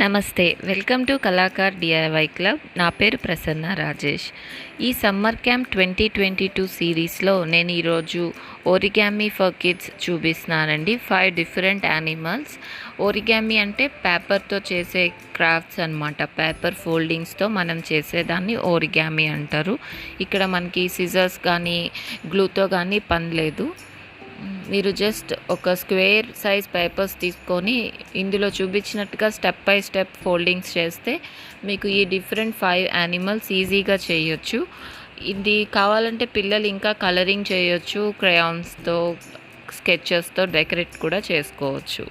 నమస్తే, welcome to Kalakar DIY club. నా పేరు ప్రసన్న రాజేష్. ఈ సమ్మర్ క్యాంప్ 2022 సిరీస్లో నేను ఈరోజు ఓరిగామి ఫర్ కిడ్స్ చూపిస్తున్నానండి. 5 డిఫరెంట్ యానిమల్స్. ఓరిగామి అంటే పేపర్తో చేసే క్రాఫ్ట్స్ అన్నమాట. పేపర్ ఫోల్డింగ్స్తో మనం చేసేదాన్ని ఓరిగామి అంటారు. ఇక్కడ మనకి సిజర్స్ కానీ గ్లూతో కానీ పని లేదు. మీరు జస్ట్ ఒక స్క్వేర్ సైజ్ పేపర్స్ తీసుకొని ఇందులో చూపించినట్టుగా స్టెప్ బై స్టెప్ ఫోల్డింగ్స్ చేస్తే మీకు ఈ డిఫరెంట్ 5 యానిమల్స్ ఈజీగా చేయొచ్చు. ఇది కావాలంటే పిల్లలు ఇంకా కలరింగ్ చేయొచ్చు, క్రయాన్స్తో స్కెచెస్తో డెకరేట్ కూడా చేసుకోవచ్చు.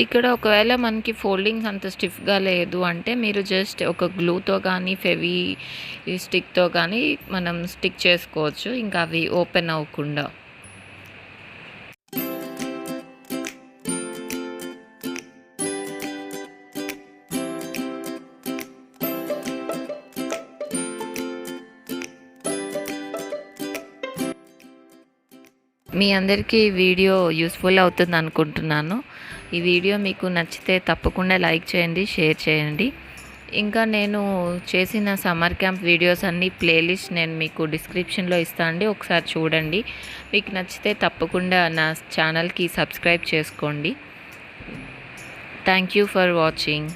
ఇక్కడ ఒకవేళ మనకి ఫోల్డింగ్స్ అంత స్టిఫ్గా లేదు అంటే మీరు జస్ట్ ఒక గ్లూతో కానీ ఫెవీ స్టిక్తో కానీ మనం స్టిక్ చేసుకోవచ్చు, ఇంకా అవి ఓపెన్ అవ్వకుండా. మీ అందరికీ ఈ వీడియో యూస్ఫుల్ అవుతుంది అనుకుంటున్నాను. ఈ వీడియో మీకు నచ్చితే తప్పకుండా లైక్ చేయండి, షేర్ చేయండి. ఇంకా నేను చేసిన సమ్మర్ క్యాంప్ వీడియోస్ అన్ని ప్లేలిస్ట్ నేను మీకు డిస్క్రిప్షన్లో ఇస్తాను అండి, ఒకసారి చూడండి. మీకు నచ్చితే తప్పకుండా నా ఛానల్కి సబ్స్క్రైబ్ చేసుకోండి. Thank you for watching.